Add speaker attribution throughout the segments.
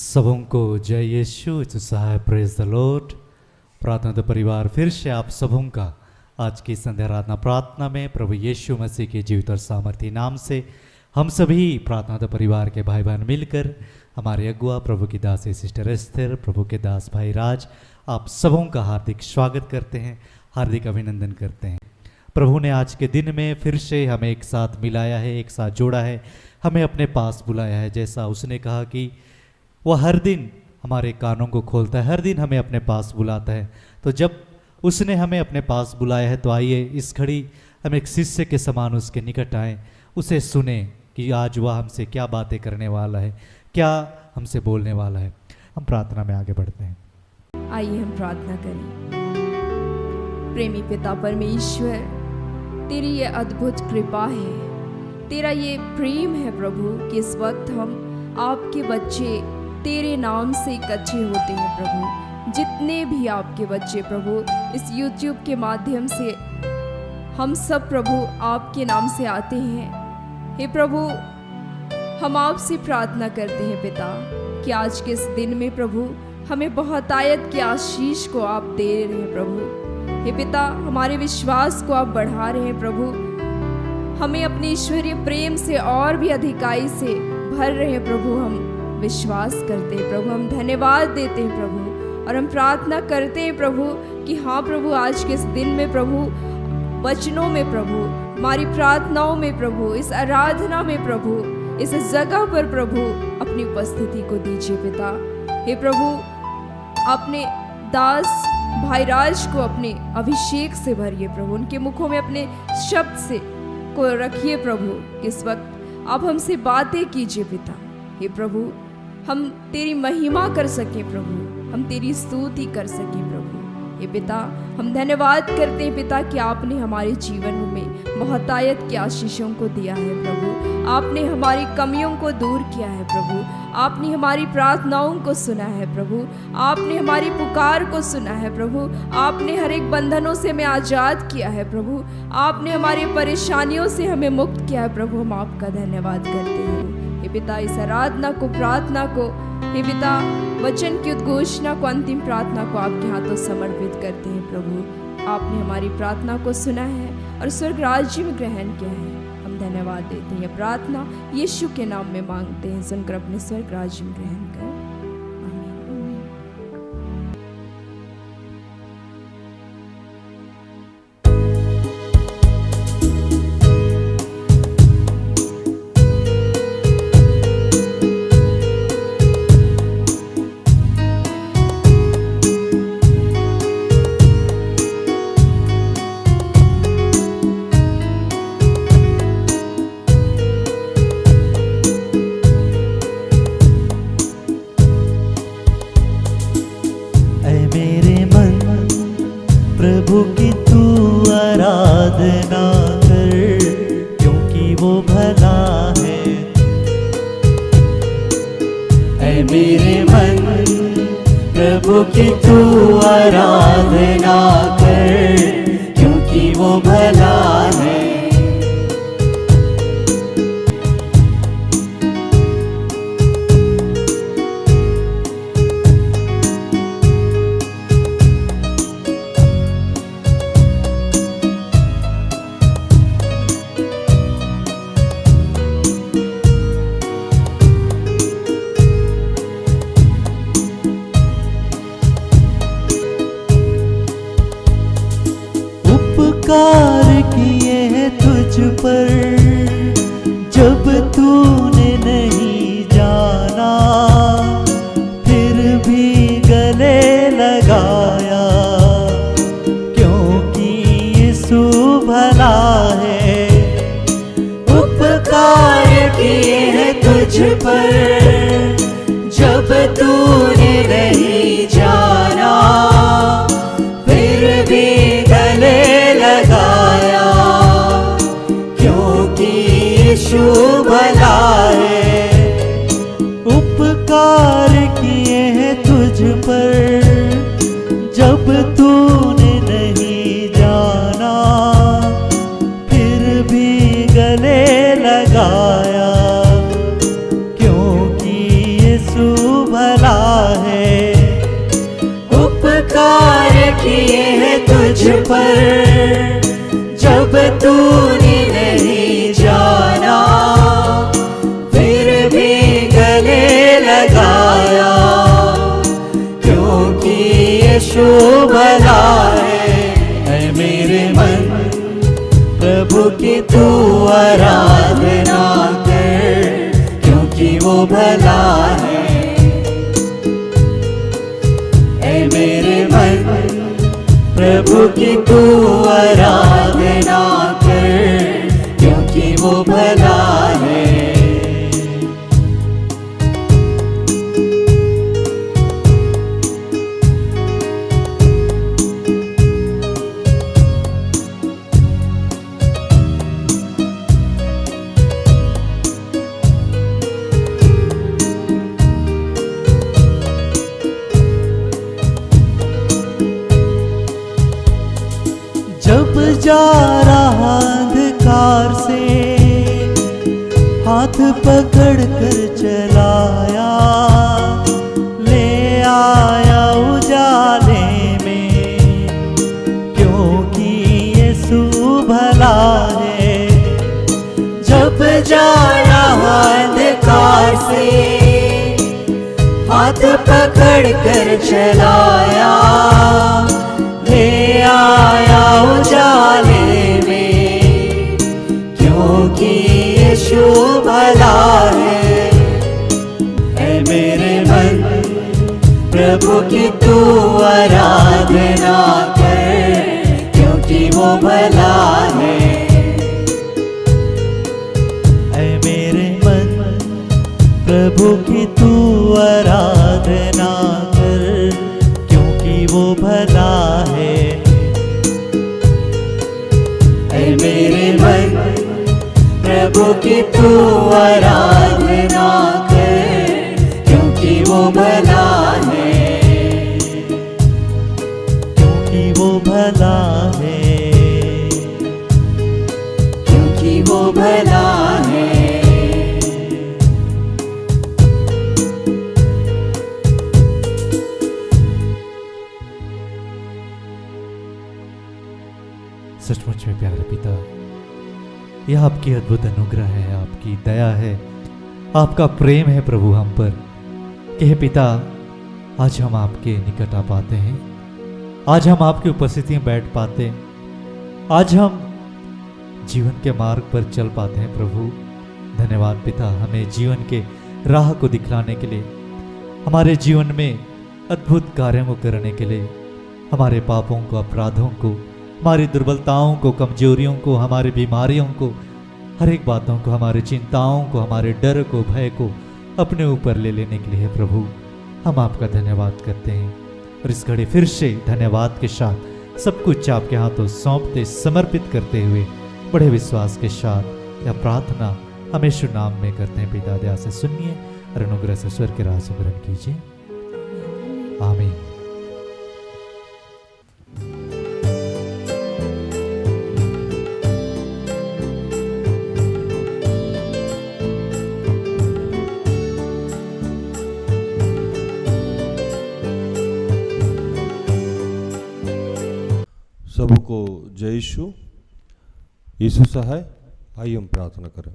Speaker 1: सबों को जय यीशु उत्साह प्रेज द लॉर्ड। प्रार्थना परिवार फिर से आप सबों का आज की संध्या आराधना प्रार्थना में प्रभु यीशु मसीह के जीवित और सामर्थी नाम से हम सभी प्रार्थना परिवार के भाई बहन मिलकर हमारे अगुआ प्रभु की दासी सिस्टर एस्थर, प्रभु के दास भाई राज, आप सबों का हार्दिक स्वागत करते हैं, हार्दिक अभिनंदन करते हैं। प्रभु ने आज के दिन में फिर से हमें एक साथ मिलाया है, एक साथ जोड़ा है, हमें अपने पास बुलाया है। जैसा उसने कहा कि वह हर दिन हमारे कानों को खोलता है, हर दिन हमें अपने पास बुलाता है। तो जब उसने हमें अपने पास बुलाया है तो आइए इस घड़ी हम एक शिष्य के समान उसके निकट आएँ, उसे सुने कि आज वह हमसे क्या बातें करने वाला है, क्या हमसे बोलने वाला है। हम प्रार्थना में आगे बढ़ते हैं।
Speaker 2: आइए हम प्रार्थना करें। प्रेमी पिता परमेश्वर, तेरी ये अद्भुत कृपा है, तेरा ये प्रेम है प्रभु कि इस वक्त हम आपके बच्चे तेरे नाम से इकट्ठे होते हैं प्रभु। जितने भी आपके बच्चे प्रभु इस YouTube के माध्यम से हम सब प्रभु आपके नाम से आते हैं। हे प्रभु, हम आपसे प्रार्थना करते हैं पिता कि आज के इस दिन में प्रभु हमें बहुतायत की आशीष को आप दे रहे हैं प्रभु। हे पिता, हमारे विश्वास को आप बढ़ा रहे हैं प्रभु, हमें अपने ईश्वरीय प्रेम से और भी अधिकाई से भर रहे हैं प्रभु। हम विश्वास करते हैं प्रभु, हम धन्यवाद देते हैं प्रभु, और हम प्रार्थना करते हैं प्रभु कि हाँ प्रभु, आज के इस दिन में प्रभु वचनों में प्रभु, हमारी प्रार्थनाओं में प्रभु, इस आराधना में प्रभु, इस जगह पर प्रभु अपनी उपस्थिति को दीजिए पिता। हे प्रभु, अपने दास भाई राज को अपने अभिषेक से भरिए प्रभु, उनके मुखों में अपने शब्द से को रखिए प्रभु। इस वक्त आप हमसे बातें कीजिए पिता। हे प्रभु, हम तेरी महिमा कर सकें प्रभु, हम तेरी स्तुति कर सकें प्रभु। हे पिता, हम धन्यवाद करते हैं पिता कि आपने हमारे जीवन में बहुतायत की आशीषों को दिया है प्रभु। आपने हमारी कमियों को दूर किया है प्रभु, आपने हमारी प्रार्थनाओं को सुना है प्रभु, आपने हमारी पुकार को सुना है प्रभु, आपने हर एक बंधनों से हमें आज़ाद किया है प्रभु, आपने हमारी परेशानियों से हमें मुक्त किया है प्रभु। हम आपका धन्यवाद करते हैं। हे पिता, इस आराधना को, प्रार्थना को, हे पिता, वचन की उद्घोषणा को, अंतिम प्रार्थना को आपके हाथों समर्पित करते हैं प्रभु। आपने हमारी प्रार्थना को सुना है और स्वर्ग राज्य में ग्रहण किया है। हम धन्यवाद देते हैं। प्रार्थना यीशु के नाम में मांगते हैं, सुनकर अपने स्वर्ग राज्य में ग्रहण कर।
Speaker 3: प्रभु की तू आराधना कर, क्योंकि वो भला है। ऐ मेरे मन, प्रभु की तू आराधना कर, क्योंकि वो भला है। उपकार किए हैं तुझ पर जब तूने नहीं जाना, फिर भी गले लगाया, क्योंकि यीशु भला है। उपकार किए हैं तुझ पर जब तूने नहीं जाना, फिर भी गले लगाया, क्योंकि यीशु भला है। उपकार किए हैं तुझ पर जब तूने नहीं जाना, फिर भी गले लगाया, क्योंकि यीशु भला किए हैं तुझ पर, जब तूने नहीं जाना फिर भी गले लगाया, क्योंकि यीशु भला है मेरे मन, प्रभु की तू आराधना कर, क्योंकि वो भला है। ऐ मेरे मन, प्रभु की तू आराधना कर, क्योंकि वो भला है। जब जा रहा अंधकार से हाथ पकड़ कर चलाया, ले आया उजाले में, क्योंकि यीशु भला है। जब जा रहा अंधकार से हाथ पकड़ कर चलाया, ले आया उजाले में, क्योंकि यीशु भला है। ऐ मेरे मन, प्रभु की तू आराधना कर, क्योंकि वो भला है। ऐ मेरे मन, प्रभु की तू आराधना कर, क्योंकि वो भला है। ऐ मेरे मन, प्रभु की तू आराधना कर, क्योंकि वो भला है, क्योंकि वो भला है, क्योंकि वो भला है।
Speaker 1: सचमुच में प्यारे पिता, यह आपकी अद्भुत अनुग्रह है, आपकी दया है, आपका प्रेम है प्रभु हम पर, कि हे पिता आज हम आपके निकट आ पाते हैं, आज हम आपकी उपस्थिति में बैठ पाते हैं, आज हम जीवन के मार्ग पर चल पाते हैं प्रभु। धन्यवाद पिता, हमें जीवन के राह को दिखलाने के लिए, हमारे जीवन में अद्भुत कार्यों को करने के लिए, हमारे पापों को, अपराधों को, हमारी दुर्बलताओं को, कमजोरियों को, हमारी बीमारियों को, हर एक बातों को, हमारी चिंताओं को, हमारे डर को, भय को अपने ऊपर ले लेने के लिए प्रभु हम आपका धन्यवाद करते हैं। और इस घड़ी फिर से धन्यवाद के साथ सब कुछ आपके हाथों सौंपते, समर्पित करते हुए बड़े विश्वास के साथ यह प्रार्थना हम यीशु नाम में करते हैं। पिता दया से सुनिए और अनुग्रह से स्वर्ग के राज ग्रहण कीजिए। आमीन।
Speaker 4: सबको जय यीशु। यीशु सहाय। आइए हम प्रार्थना करें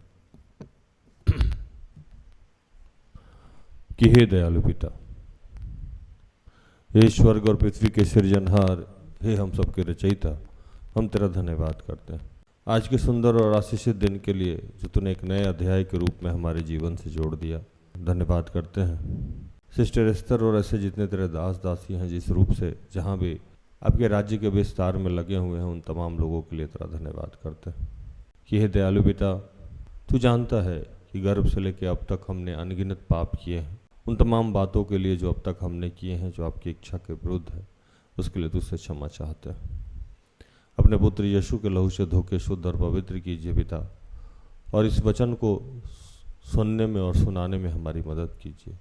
Speaker 4: कि हे दयालु पिता, हे स्वर्ग और पृथ्वी के सृजनहार, हे हम सबके रचयिता, हम तेरा धन्यवाद करते हैं आज के सुंदर और आशीषित दिन के लिए जो तूने एक नए अध्याय के रूप में हमारे जीवन से जोड़ दिया। धन्यवाद करते हैं सिस्टर एस्तर और ऐसे जितने तेरे दास दासी हैं, जिस रूप से जहाँ भी आपके राज्य के विस्तार में लगे हुए हैं, उन तमाम लोगों के लिए तेरा धन्यवाद करते हैं कि हे दयालु पिता, तू जानता है कि गर्भ से लेकर अब तक हमने अनगिनत पाप किए हैं। उन तमाम बातों के लिए जो अब तक हमने किए हैं, जो आपकी इच्छा के विरुद्ध है, उसके लिए तुझसे क्षमा चाहते हैं। अपने पुत्र यीशु के लहू से धोके शुद्ध और पवित्र कीजिए पिता, और इस वचन को सुनने में और सुनाने में हमारी मदद कीजिए।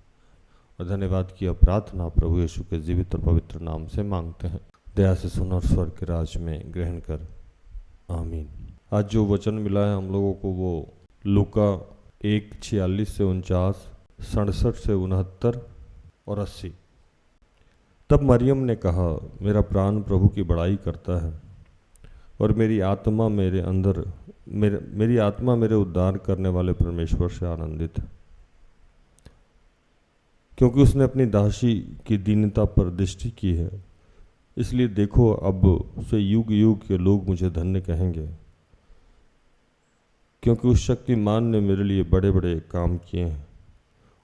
Speaker 4: और धन्यवाद की प्रार्थना प्रभु यीशु के जीवित और पवित्र नाम से मांगते हैं। दया से सुन और स्वर्ग के राज में ग्रहण कर। आमीन। आज जो वचन मिला है हम लोगों को, वो लूका 1:46 से 49, 67 से 69 और 80। तब मरियम ने कहा, मेरा प्राण प्रभु की बड़ाई करता है और मेरी आत्मा मेरे उद्धार करने वाले परमेश्वर से आनंदित है, क्योंकि उसने अपनी दासी की दीनता पर दृष्टि की है। इसलिए देखो, अब से युग युग के लोग मुझे धन्य कहेंगे, क्योंकि उस शक्तिमान ने मेरे लिए बड़े बड़े काम किए हैं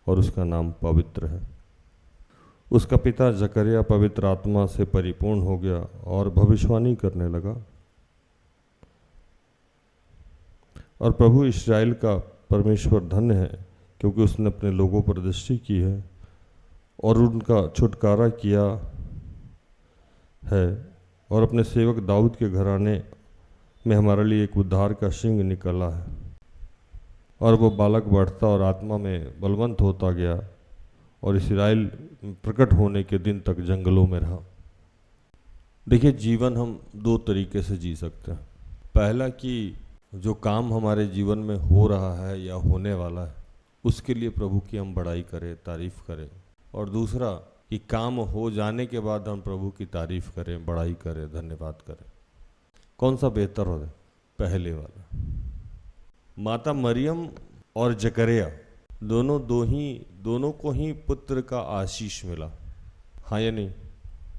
Speaker 4: और उसका नाम पवित्र है। उसका पिता जकरिया पवित्र आत्मा से परिपूर्ण हो गया और भविष्यवाणी करने लगा, और प्रभु इस्राएल का परमेश्वर धन्य है, क्योंकि उसने अपने लोगों पर दृष्टि की है और उनका छुटकारा किया है, और अपने सेवक दाऊद के घराने में हमारे लिए एक उद्धार का सिंह निकला है। और वो बालक बढ़ता और आत्मा में बलवंत होता गया और इस्राएल प्रकट होने के दिन तक जंगलों में रहा। देखिए, जीवन हम दो तरीके से जी सकते हैं। पहला कि जो काम हमारे जीवन में हो रहा है या होने वाला है उसके लिए प्रभु की हम बड़ाई करें, तारीफ करें, और दूसरा कि काम हो जाने के बाद हम प्रभु की तारीफ करें, बड़ाई करें, धन्यवाद करें। कौन सा बेहतर हो है? पहले वाला। माता मरियम और जकरिया दोनों को ही पुत्र का आशीष मिला, हाँ या नहीं?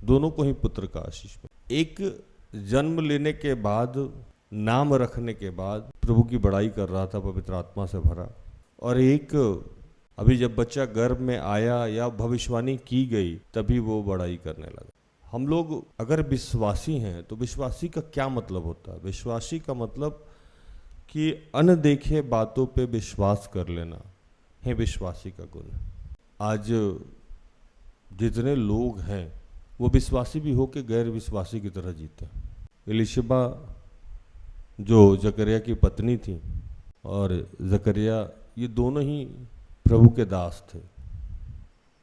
Speaker 4: दोनों को ही पुत्र का आशीष मिला। एक जन्म लेने के बाद, नाम रखने के बाद प्रभु की बड़ाई कर रहा था, पवित्र आत्मा से भरा, और एक अभी जब बच्चा गर्भ में आया या भविष्यवाणी की गई तभी वो बड़ाई करने लगा। हम लोग अगर विश्वासी हैं तो विश्वासी का क्या मतलब होता है? विश्वासी का मतलब कि अनदेखे बातों पे विश्वास कर लेना है विश्वासी का गुण। आज जितने लोग हैं वो विश्वासी भी हो के गैर विश्वासी की तरह जीते हैं। एलिशबा जो जकरिया की पत्नी थी और जकरिया, ये दोनों ही प्रभु के दास थे,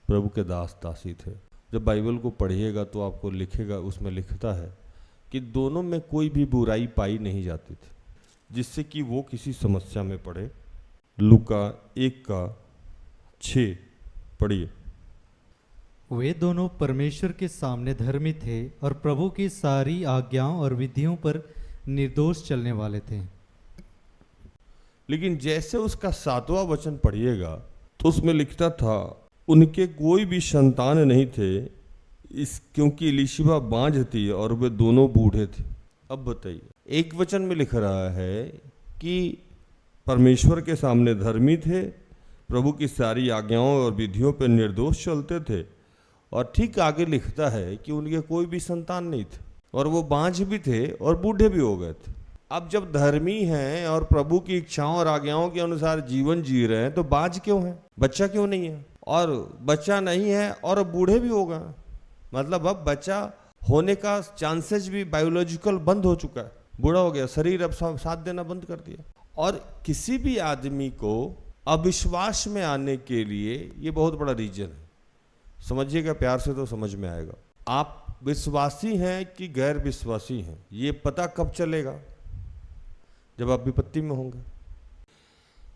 Speaker 4: प्रभु के दासी थे। जब बाइबल को पढ़िएगा तो आपको लिखेगा, उसमें लिखता है कि दोनों में कोई भी बुराई पाई नहीं जाती थी जिससे कि वो किसी समस्या में पड़े। लूका 1:6 पढ़िए।
Speaker 1: वे दोनों परमेश्वर के सामने धर्मी थे और प्रभु की सारी आज्ञाओं और विधियों पर निर्दोष चलने वाले थे।
Speaker 4: लेकिन जैसे उसका 7वां वचन पढ़िएगा तो उसमें लिखता था, उनके कोई भी संतान नहीं थे, क्योंकि एलीशिबा बांझ थी और वे दोनों बूढ़े थे। अब बताइए, एक वचन में लिख रहा है कि परमेश्वर के सामने धर्मी थे, प्रभु की सारी आज्ञाओं और विधियों पर निर्दोष चलते थे, और ठीक आगे लिखता है कि उनके कोई भी संतान नहीं थे और वो बांझ भी थे और बूढ़े भी हो गए थे। अब जब धर्मी हैं और प्रभु की इच्छाओं और आज्ञाओं के अनुसार जीवन जी रहे हैं तो बांझ क्यों हैं? बच्चा क्यों नहीं है? और बच्चा नहीं है और बूढ़े भी हो गए, मतलब अब बच्चा होने का चांसेस भी बायोलॉजिकल बंद हो चुका है, बूढ़ा हो गया, शरीर अब साथ देना बंद कर दिया। और किसी भी आदमी को अविश्वास में आने के लिए ये बहुत बड़ा रीजन है। समझिएगा प्यार से तो समझ में आएगा। आप विश्वासी हैं कि गैर विश्वासी हैं, ये पता कब चलेगा? जब आप विपत्ति में होंगे।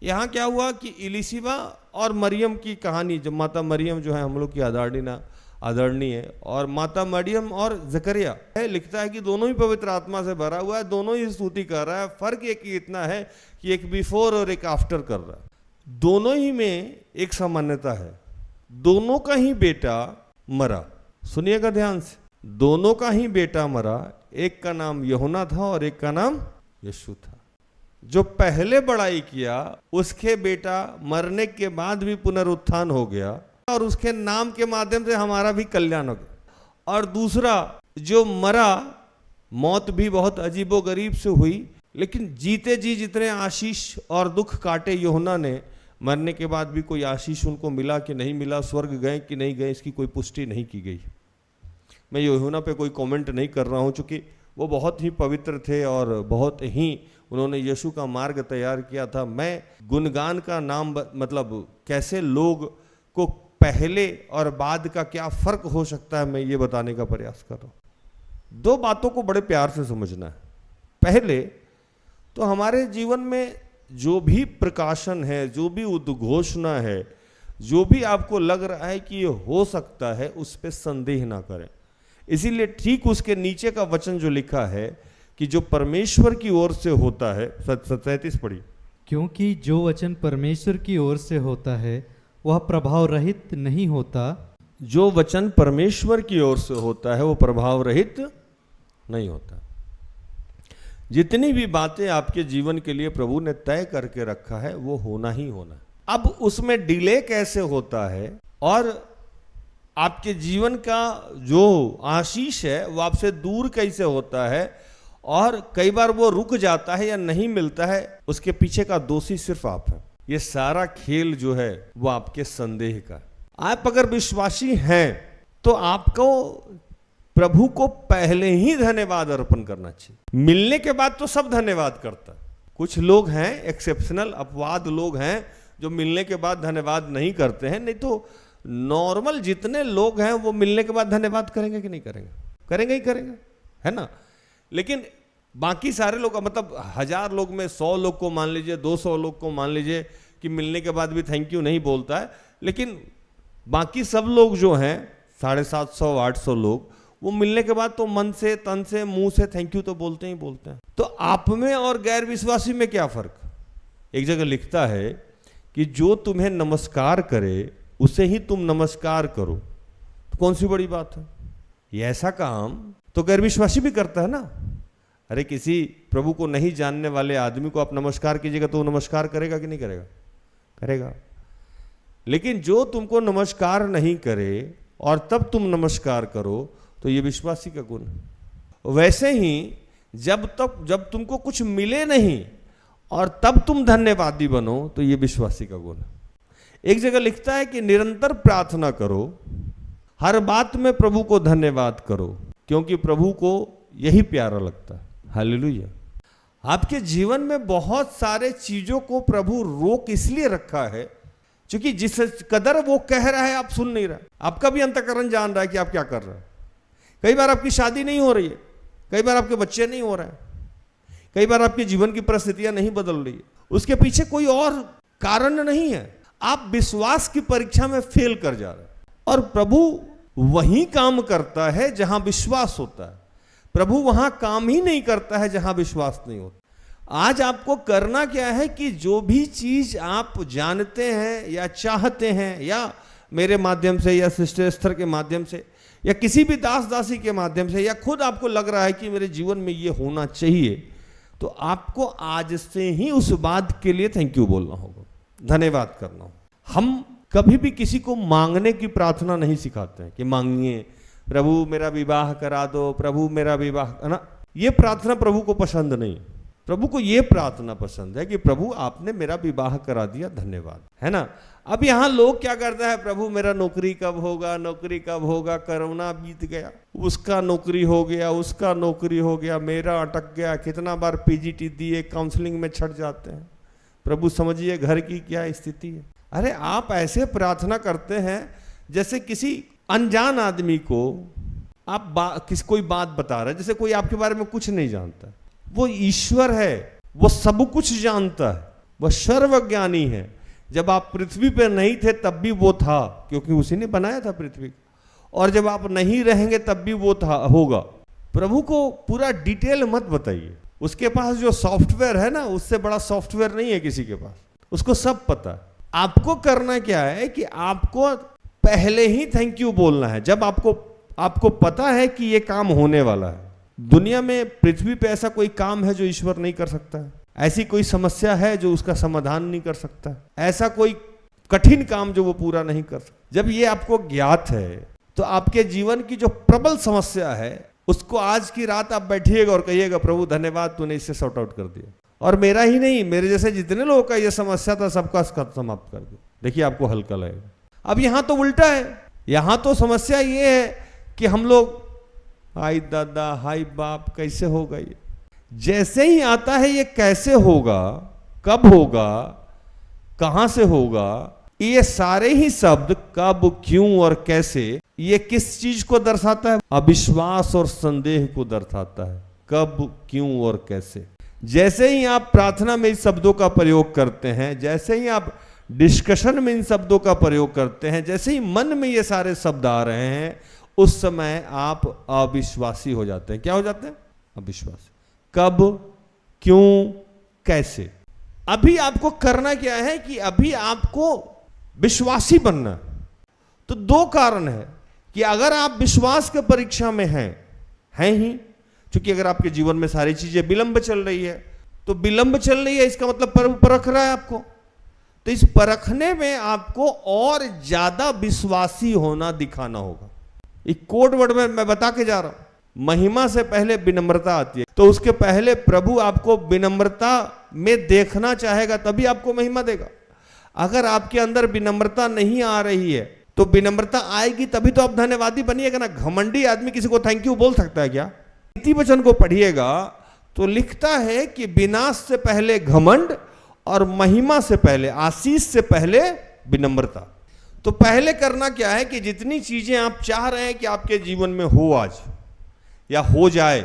Speaker 4: यहाँ क्या हुआ कि एलीशिबा और मरियम की कहानी, जब माता मरियम जो है हम लोग की आदरणीय है, और माता मरियम और जकरिया लिखता है कि दोनों ही पवित्र आत्मा से भरा हुआ है, दोनों ही स्तुति कर रहा है। फर्क एक ही इतना है कि एक बिफोर और एक आफ्टर कर रहा है। दोनों ही में एक सामान्यता है, दोनों का ही बेटा मरा। सुनिएगा ध्यान से, दोनों का ही बेटा मरा। एक का नाम यूहन्ना था और एक का नाम यीशु था। जो पहले बड़ाई किया उसके बेटा मरने के बाद भी पुनरुत्थान हो गया और उसके नाम के माध्यम से हमारा भी कल्याण हो गया। और दूसरा जो मरा, मौत भी बहुत अजीबोगरीब से हुई, लेकिन जीते जी जितने आशीष और दुख काटे यूहन्ना ने, मरने के बाद भी कोई आशीष उनको मिला कि नहीं मिला, स्वर्ग गए कि नहीं गए, इसकी कोई पुष्टि नहीं की गई। मैं यूहन्ना पे कोई कमेंट नहीं कर रहा हूँ, चूँकि वो बहुत ही पवित्र थे और बहुत ही उन्होंने यीशु का मार्ग तैयार किया था। मैं गुणगान का नाम मतलब कैसे लोग को पहले और बाद का क्या फर्क हो सकता है, मैं ये बताने का प्रयास कर रहा हूँ। दो बातों को बड़े प्यार से समझना है। पहले तो हमारे जीवन में जो भी प्रकाशन है, जो भी उद्घोषणा है, जो भी आपको लग रहा है कि ये हो सकता है, उस पर संदेह ना करें। इसीलिए ठीक उसके नीचे का वचन जो लिखा है कि जो परमेश्वर की ओर से होता है, 37 पढ़ी।
Speaker 1: क्योंकि जो वचन परमेश्वर की ओर से होता है वह प्रभाव रहित नहीं होता।
Speaker 4: जो वचन परमेश्वर की ओर से होता है वो प्रभाव रहित नहीं होता। जितनी भी बातें आपके जीवन के लिए प्रभु ने तय करके रखा है वो होना ही होना है। अब उसमें डिले कैसे होता है और आपके जीवन का जो आशीष है वो आपसे दूर कैसे होता है और कई बार वो रुक जाता है या नहीं मिलता है, उसके पीछे का दोषी सिर्फ आप हैं। ये सारा खेल जो है वो आपके संदेह का। आप अगर विश्वासी हैं तो आपको प्रभु को पहले ही धन्यवाद अर्पण करना चाहिए। मिलने के बाद तो सब धन्यवाद करता है। कुछ लोग हैं एक्सेप्शनल अपवाद लोग हैं जो मिलने के बाद धन्यवाद नहीं करते हैं, नहीं तो नॉर्मल जितने लोग हैं वो मिलने के बाद धन्यवाद करेंगे कि नहीं करेंगे? करेंगे ही करेंगे, है ना। लेकिन बाकी सारे लोग, मतलब 1000 लोग में 100 लोग को मान लीजिए, 200 लोग को मान लीजिए कि मिलने के बाद भी थैंक यू नहीं बोलता है, लेकिन बाकी सब लोग जो हैं 750-800 लोग, वो मिलने के बाद तो मन से, तन से, मुंह से थैंक यू तो बोलते ही बोलते हैं। तो आप में और गैर विश्वासी में क्या फर्क? एक जगह लिखता है कि जो तुम्हें नमस्कार करे उसे ही तुम नमस्कार करो। तो कौन सी बड़ी बात है? ये ऐसा काम तो गैर विश्वासी भी करता है ना। अरे किसी प्रभु को नहीं जानने वाले आदमी को आप नमस्कार कीजिएगा तो वो नमस्कार करेगा कि नहीं करेगा? करेगा। लेकिन जो तुमको नमस्कार नहीं करे और तब तुम नमस्कार करो तो ये विश्वासी का गुण है। वैसे ही जब तुमको कुछ मिले नहीं और तब तुम धन्यवादी बनो तो ये विश्वासी का गुण है। एक जगह लिखता है कि निरंतर प्रार्थना करो, हर बात में प्रभु को धन्यवाद करो, क्योंकि प्रभु को यही प्यारा लगता है। हालेलुया। आपके जीवन में बहुत सारे चीजों को प्रभु रोक इसलिए रखा है क्योंकि जिस कदर वो कह रहा है आप सुन नहीं रहा। आपका भी अंतःकरण जान रहा है कि आप क्या कर रहे हैं। कई बार आपकी शादी नहीं हो रही है, कई बार आपके बच्चे नहीं हो रहे हैं, कई बार आपके जीवन की परिस्थितियां नहीं बदल रही है। उसके पीछे कोई और कारण नहीं है। आप विश्वास की परीक्षा में फेल कर जा रहे हैं और प्रभु वही काम करता है जहां विश्वास होता है। प्रभु वहां काम ही नहीं करता है जहां विश्वास नहीं होता। आज आपको करना क्या है कि जो भी चीज आप जानते हैं या चाहते हैं, या मेरे माध्यम से या सिस्टर एस्थर के माध्यम से या किसी भी दास दासी के माध्यम से, या खुद आपको लग रहा है कि मेरे जीवन में ये होना चाहिए, तो आपको आज से ही उस बात के लिए थैंक यू बोलना होगा, धन्यवाद करना होगा। हम कभी भी किसी को मांगने की प्रार्थना नहीं सिखाते हैं कि मांगिए प्रभु मेरा विवाह करा दो, प्रभु मेरा विवाह, है ना। ये प्रार्थना प्रभु को पसंद नहीं। प्रभु को ये प्रार्थना पसंद है कि प्रभु आपने मेरा विवाह करा दिया, धन्यवाद, है ना। अब यहाँ लोग क्या करता है, प्रभु मेरा नौकरी कब होगा, नौकरी कब होगा, कोरोना बीत गया, उसका नौकरी हो गया, उसका नौकरी हो गया, मेरा अटक गया, कितना बार पीजीटी दिए, काउंसलिंग में छट जाते हैं। प्रभु समझिए घर की क्या स्थिति है। अरे आप ऐसे प्रार्थना करते हैं जैसे किसी अनजान आदमी को आप कोई बात बता रहे हैं, जैसे कोई आपके बारे में कुछ नहीं जानता। वो ईश्वर है, वो सब कुछ जानता है, वह सर्वज्ञानी है। जब आप पृथ्वी पर नहीं थे तब भी वो था, क्योंकि उसी ने बनाया था पृथ्वी को, और जब आप नहीं रहेंगे तब भी वो था होगा। प्रभु को पूरा डिटेल मत बताइए। उसके पास जो सॉफ्टवेयर है ना, उससे बड़ा सॉफ्टवेयर नहीं है किसी के पास, उसको सब पता है। आपको करना क्या है कि आपको पहले ही थैंक यू बोलना है। जब आपको पता है कि ये काम होने वाला है। दुनिया में पृथ्वी पे ऐसा कोई काम है जो ईश्वर नहीं कर सकता है? ऐसी कोई समस्या है जो उसका समाधान नहीं कर सकता है? ऐसा कोई कठिन काम जो वो पूरा नहीं कर सकता? जब ये आपको ज्ञात है तो आपके जीवन की जो प्रबल समस्या है उसको आज की रात आप बैठिएगा और कहिएगा प्रभु धन्यवाद तूने इससे सॉर्ट आउट कर दिया, और मेरा ही नहीं, मेरे जैसे जितने लोगों का ये समस्या था सबका समाप्त कर दिया। देखिए आपको हल्का लगेगा। अब यहां तो उल्टा है। यहां तो समस्या ये है कि हम लोग हाय दादा हाय बाप कैसे होगा ये। जैसे ही आता है ये कैसे होगा, कब होगा, कहां से होगा, ये सारे ही शब्द कब, क्यों और कैसे, ये किस चीज को दर्शाता है? अविश्वास और संदेह को दर्शाता है। कब, क्यों और कैसे। जैसे ही आप प्रार्थना में इस शब्दों का प्रयोग करते हैं, जैसे ही आप डिस्कशन में इन शब्दों का प्रयोग करते हैं, जैसे ही मन में ये सारे शब्द आ रहे हैं उस समय आप अविश्वासी हो जाते हैं। क्या हो जाते हैं? अविश्वासी। कब, क्यों, कैसे? अभी आपको करना क्या है कि अभी आपको विश्वासी बनना है। तो दो कारण है कि अगर आप विश्वास के परीक्षा में हैं ही, क्योंकि अगर आपके जीवन में सारी चीजें विलंब चल रही है, तो विलंब चल रही है इसका मतलब परख रहा है आपको। तो इस परखने में आपको और ज्यादा विश्वासी होना दिखाना होगा। एक कोड वर्ड में मैं बता के जा रहा हूं, महिमा से पहले विनम्रता आती है। तो उसके पहले प्रभु आपको विनम्रता में देखना चाहेगा, तभी आपको महिमा देगा। अगर आपके अंदर विनम्रता नहीं आ रही है तो विनम्रता आएगी तभी तो आप धन्यवादी बनिएगा ना। घमंडी आदमी किसी को थैंक यू बोल सकता है क्या? नीति वचन को पढ़िएगा तो लिखता है कि विनाश से पहले घमंड और महिमा से पहले, आशीष से पहले विनम्रता। तो पहले करना क्या है कि जितनी चीजें आप चाह रहे हैं कि आपके जीवन में हो आज या हो जाए,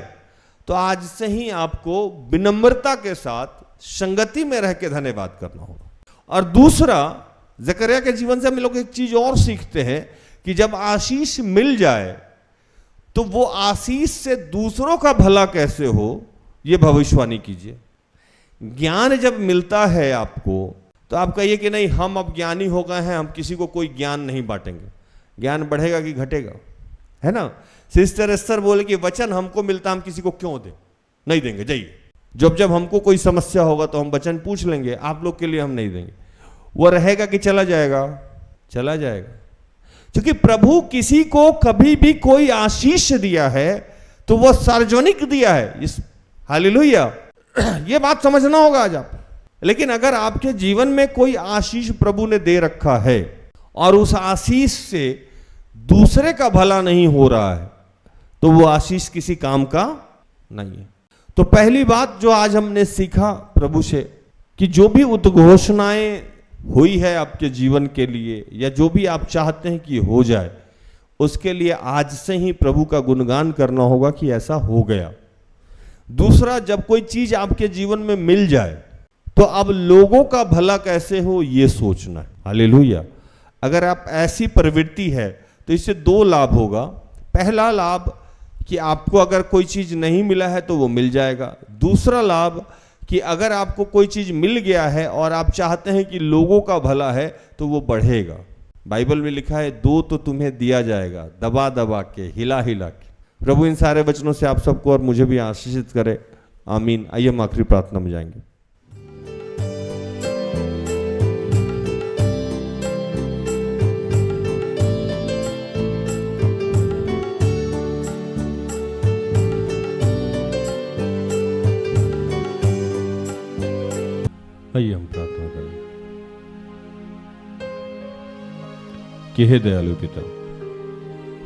Speaker 4: तो आज से ही आपको विनम्रता के साथ संगति में रह के धन्यवाद करना होगा। और दूसरा, जकरिया के जीवन से हम लोग एक चीज और सीखते हैं कि जब आशीष मिल जाए तो वो आशीष से दूसरों का भला कैसे हो, ये भविष्यवाणी कीजिए। ज्ञान जब मिलता है आपको तो आप कहिए कि नहीं, हम अब ज्ञानी हो गए हैं, हम किसी को कोई ज्ञान नहीं बांटेंगे। ज्ञान बढ़ेगा कि घटेगा? है ना। सिस्टर एस्तर बोले कि वचन हमको मिलता, हम किसी को क्यों दें? नहीं देंगे, जाइए। जब जब हमको कोई समस्या होगा तो हम वचन पूछ लेंगे, आप लोग के लिए हम नहीं देंगे। वो रहेगा कि चला जाएगा? चला जाएगा। क्योंकि प्रभु किसी को कभी भी कोई आशीष दिया है तो वो सार्वजनिक दिया है। इस हालेलुया, ये बात समझना होगा आज आप। लेकिन अगर आपके जीवन में कोई आशीष प्रभु ने दे रखा है और उस आशीष से दूसरे का भला नहीं हो रहा है तो वो आशीष किसी काम का नहीं है। तो पहली बात जो आज हमने सीखा प्रभु से कि जो भी उद्घोषणाएं हुई है आपके जीवन के लिए या जो भी आप चाहते हैं कि हो जाए, उसके लिए आज से ही प्रभु का गुणगान करना होगा कि ऐसा हो गया। दूसरा, जब कोई चीज आपके जीवन में मिल जाए तो अब लोगों का भला कैसे हो ये सोचना है। हालेलुया। अगर आप ऐसी प्रवृत्ति है तो इससे दो लाभ होगा। पहला लाभ कि आपको अगर कोई चीज नहीं मिला है तो वो मिल जाएगा। दूसरा लाभ कि अगर आपको कोई चीज मिल गया है और आप चाहते हैं कि लोगों का भला है तो वो बढ़ेगा। बाइबल में लिखा है, दो तो तुम्हें दिया जाएगा, दबा दबा के, हिला हिला के। प्रभु इन सारे वचनों से आप सबको और मुझे भी आशीषित करे। आमीन। आइए हम आखिरी प्रार्थना में जाएंगे। आइए हम प्रार्थना करें कि हे दयालु पिता,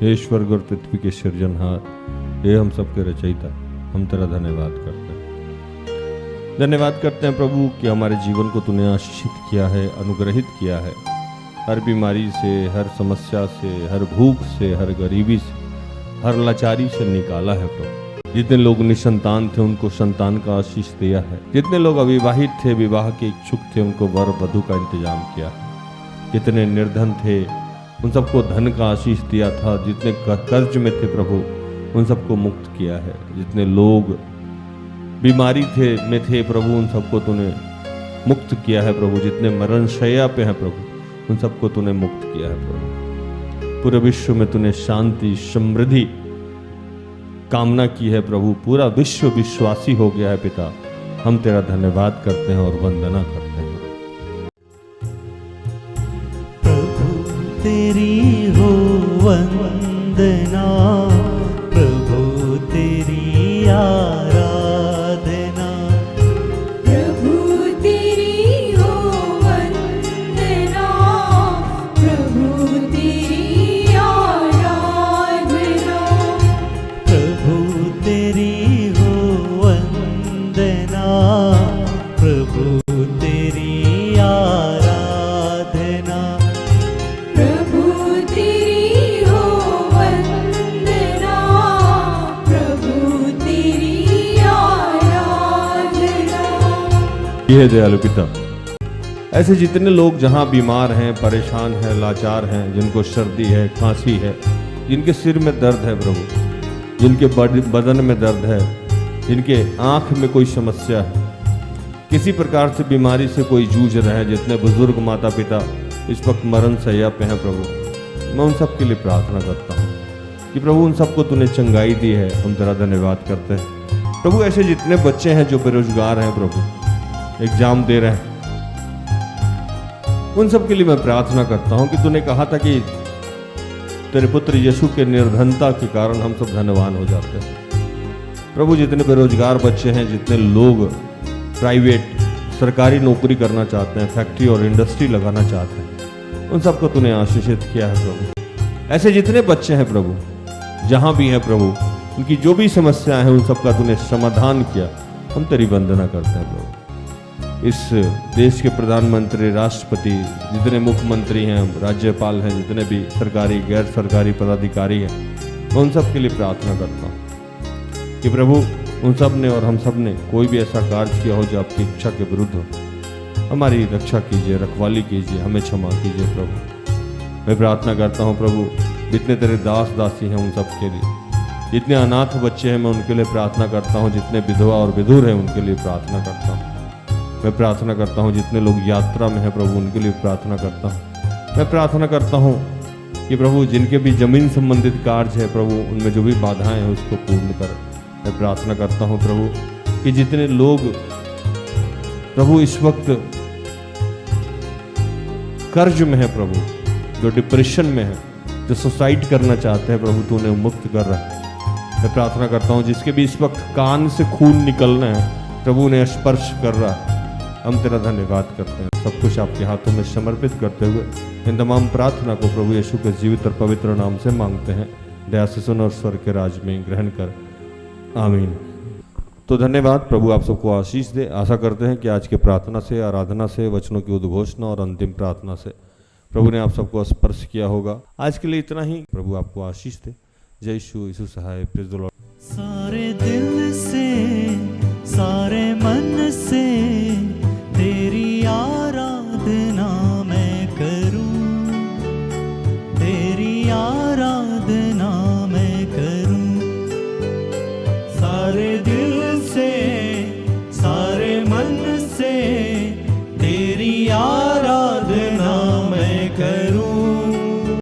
Speaker 4: हे स्वर्ग और पृथ्वी के सृजनहार, हे हम सबके रचयिता, हम तेरा धन्यवाद करते हैं। धन्यवाद करते हैं प्रभु कि हमारे जीवन को तूने आशीषित किया है, अनुग्रहित किया है। हर बीमारी से, हर समस्या से, हर भूख से, हर गरीबी से, हर लाचारी से निकाला है प्रभु। जितने लोग निसंतान थे उनको संतान का आशीष दिया है। जितने लोग अविवाहित थे, विवाह के इच्छुक थे, उनको वर वधु का इंतजाम किया है। जितने निर्धन थे उन सबको धन का आशीष दिया था। जितने कर्ज में थे प्रभु उन सबको मुक्त किया है। जितने लोग बीमारी में थे प्रभु उन सबको तूने मुक्त किया है प्रभु। जितने मरण शैया पे हैं प्रभु उन सबको तूने मुक्त किया है प्रभु। पूरे विश्व में तूने शांति, समृद्धि कामना की है प्रभु। पूरा विश्व विश्वासी हो गया है पिता। हम तेरा धन्यवाद करते हैं और वंदना करते हैं।
Speaker 3: प्रभु तेरी हो वंदना, प्रभु तेरी आराधना।
Speaker 2: प्रभु तेरी हो वंदना, प्रभु तेरी आराधना।
Speaker 3: प्रभु तेरी हो वंदना, प्रभु तेरी आराधना।
Speaker 2: प्रभु तेरी हो वंदना, प्रभु तेरी आराधना।
Speaker 4: यह दयालु पिता, ऐसे जितने लोग जहाँ बीमार हैं, परेशान हैं, लाचार हैं, जिनको सर्दी है, खांसी है, जिनके सिर में दर्द है प्रभु, जिनके बदन में दर्द है, जिनके आँख में कोई समस्या है, किसी प्रकार से बीमारी से कोई जूझ रहे हैं, जितने बुजुर्ग माता पिता इस वक्त मरण सैया पे हैं प्रभु, मैं उन सब के लिए प्रार्थना करता हूँ कि प्रभु उन सबको तूने चंगाई दी है। हम तेरा धन्यवाद करते हैं प्रभु। ऐसे जितने बच्चे हैं जो बेरोजगार हैं प्रभु, एग्जाम दे रहे हैं, उन सब के लिए मैं प्रार्थना करता हूँ कि तूने कहा था कि तेरे पुत्र यीशु के निर्धनता के कारण हम सब धनवान हो जाते हैं प्रभु। जितने बेरोजगार बच्चे हैं, जितने लोग प्राइवेट सरकारी नौकरी करना चाहते हैं, फैक्ट्री और इंडस्ट्री लगाना चाहते हैं, उन सबको तूने आशीषित किया है प्रभु। ऐसे जितने बच्चे हैं प्रभु, जहाँ भी हैं प्रभु, उनकी जो भी समस्याएं हैं उन सबका तूने समाधान किया। हम तेरी वंदना करते हैं प्रभु। इस देश के प्रधानमंत्री, राष्ट्रपति, जितने मुख्यमंत्री हैं, राज्यपाल हैं, जितने भी सरकारी गैर सरकारी पदाधिकारी हैं, मैं उन सब के लिए प्रार्थना करता हूँ कि प्रभु उन सब ने और हम सब ने कोई भी ऐसा कार्य किया हो जो आपकी इच्छा के विरुद्ध हो, हमारी रक्षा कीजिए, रखवाली कीजिए, हमें क्षमा कीजिए प्रभु। मैं प्रार्थना करता हूँ प्रभु, जितने तेरे दास दासी हैं उन सब के लिए, जितने अनाथ बच्चे हैं मैं उनके लिए प्रार्थना करता हूँ, जितने विधवा और विधुर हैं उनके लिए प्रार्थना करता हूँ। मैं प्रार्थना करता हूँ जितने लोग यात्रा में हैं प्रभु, उनके लिए प्रार्थना करता हूँ। मैं प्रार्थना करता हूँ कि प्रभु जिनके भी जमीन संबंधित कार्य है प्रभु, उनमें जो भी बाधाएं हैं उसको पूर्ण कर। मैं प्रार्थना करता हूँ प्रभु कि जितने लोग प्रभु इस वक्त कर्ज में है प्रभु, जो डिप्रेशन में है, जो सुसाइड करना चाहते हैं प्रभु, तू उन्हें मुक्त कर रहा है। मैं प्रार्थना करता हूँ जिसके भी इस वक्त कान से खून निकलना है प्रभु, उन्हें स्पर्श कर रहा है। हम तेरा धन्यवाद करते हैं, सब कुछ आपके हाथों में समर्पित करते हुए इन तमाम प्रार्थना को प्रभु यीशु के जीवित और पवित्र नाम से मांगते हैं। दया से सुन और स्वर्ग के राज में ग्रहण कर, आमीन। तो धन्यवाद, प्रभु आप सबको आशीष दे। आशा करते हैं कि आज के प्रार्थना से, आराधना से, वचनों की उद्घोषणा और अंतिम प्रार्थना से प्रभु ने आप सबको स्पर्श किया होगा। आज के लिए इतना ही, प्रभु आपको आशीष दे। जय यीशु सहाय, प्रेज़ द लॉर्ड।
Speaker 3: सारे दिल से, सारे मन से